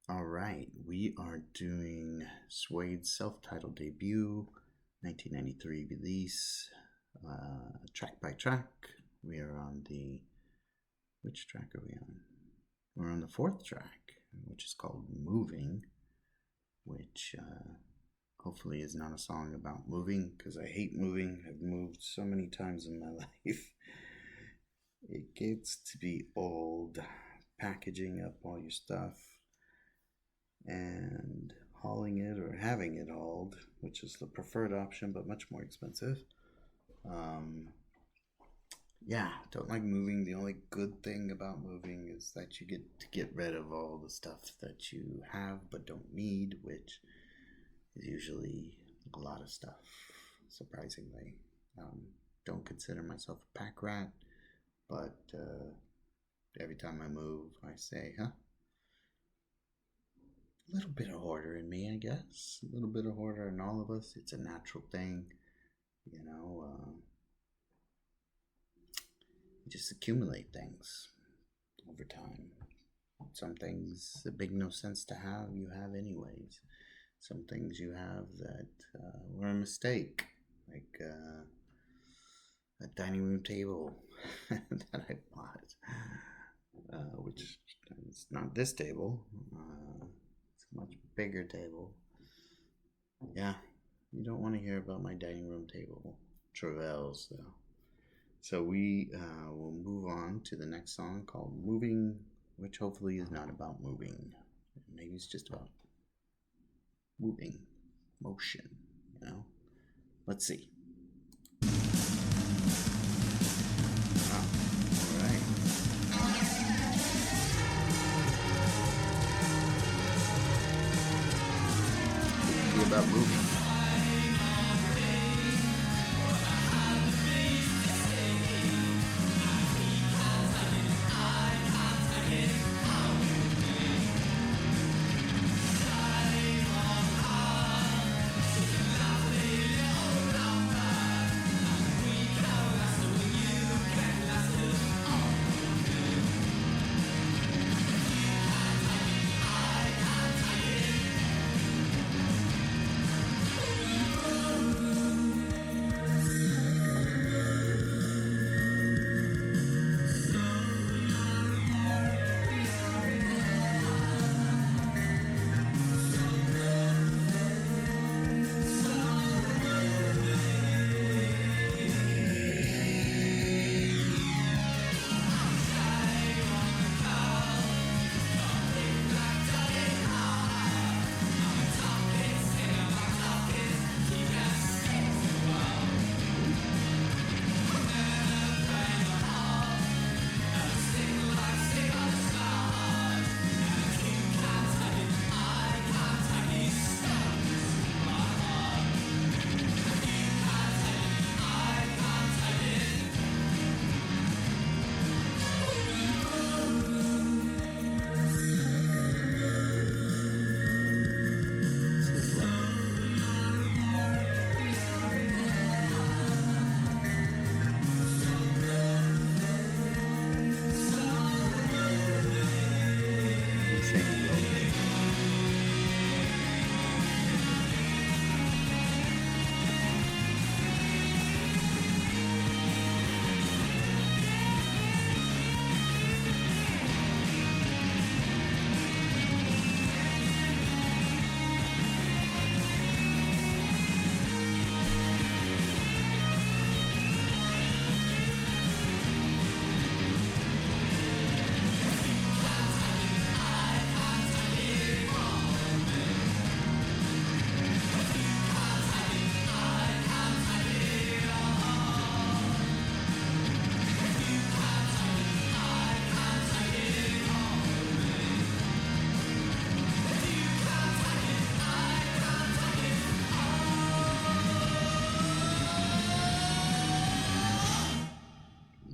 All right, we are doing Suede's self-titled debut, 1993 release, track by track. We are on which track are we on? We're on the fourth track, which is called Moving, which hopefully is not a song about moving, because I hate moving. I've moved so many times in my life. It gets to be old, packaging up all your stuff and hauling it or having it hauled, which is the preferred option, but much more expensive. Yeah, don't like moving. The only good thing about moving is that you get to get rid of all the stuff that you have but don't need, which is usually a lot of stuff, surprisingly. Don't consider myself a pack rat, but every time I move, I say, huh? A little bit of hoarder in me, I guess. A little bit of hoarder in all of us. It's a natural thing, you know. You just accumulate things over time. Some things that make no sense to have, you have anyways. Some things you have that were a mistake, like a dining room table that I bought, which is not this table. It's a much bigger table. Yeah, you don't want to hear about my dining room table travails, though. So we will move on to the next song called Moving, which hopefully is not about moving. Maybe it's just about moving, motion, you know? Let's see. All right. It's about moving.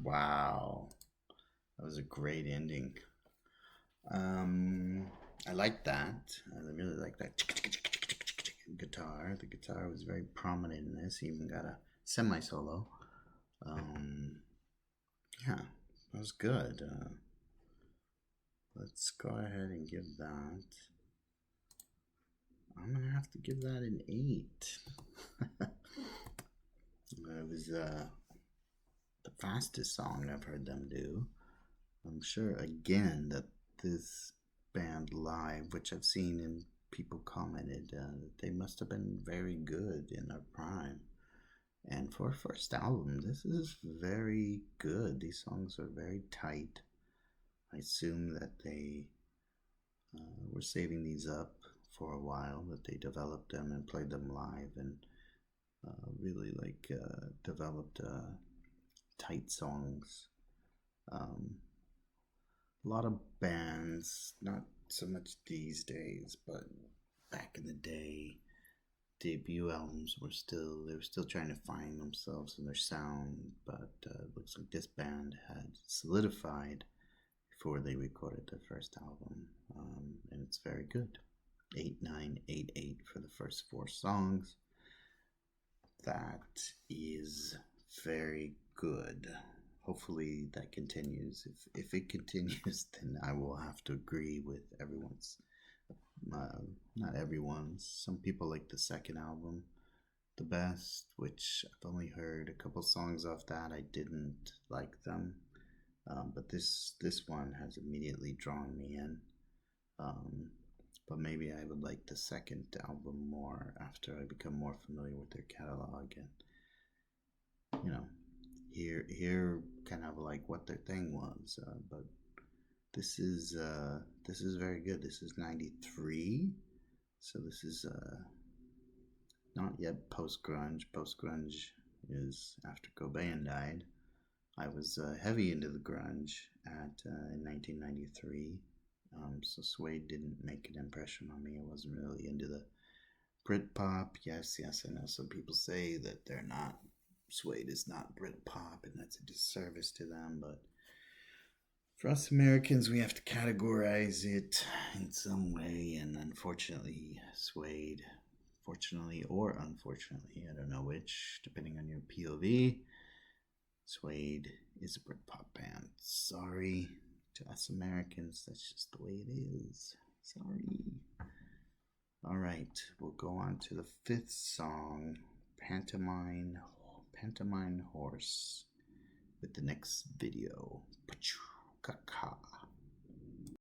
Wow, that was a great ending. I like that. I really like that guitar. The guitar was very prominent in this. He even got a semi solo. Yeah, that was good. Let's go ahead and give that I'm gonna have to give that an 8. It was the fastest song I've heard them do. I'm sure again that this band live, which I've seen and people commented, they must have been very good in their prime. And for a first album, this is very good. These songs are very tight. I assume that they were saving these up for a while, that they developed them and played them live, and really developed tight songs. A lot of bands, not so much these days, but back in the day, debut albums were still trying to find themselves and their sound, but it looks like this band had solidified before they recorded their first album, and it's very good. 8, 9, 8, 8 for the first 4 songs. That is very good. Hopefully that continues. If it continues, then I will have to agree with everyone's. Not everyone's. Some people like the second album the best, which I've only heard a couple songs off that. I didn't like them, but this one has immediately drawn me in. But maybe I would like the second album more after I become more familiar with their catalog and hear kind of like what their thing was. But this is very good. This is 93, so this is not yet post grunge. Post grunge is after Cobain died. I was heavy into the grunge in 1993. So Suede didn't make an impression on me. I wasn't really into the Britpop. Yes, I know some people say that they're not. Suede is not Britpop, and that's a disservice to them. But for us Americans, we have to categorize it in some way, and unfortunately, Suede, fortunately or unfortunately, I don't know which, depending on your POV, Suede is a Britpop band. Sorry to us Americans, that's just the way it is. Sorry. All right, we'll go on to the 5th song, Pantomime Horse, with the next video. Kaka.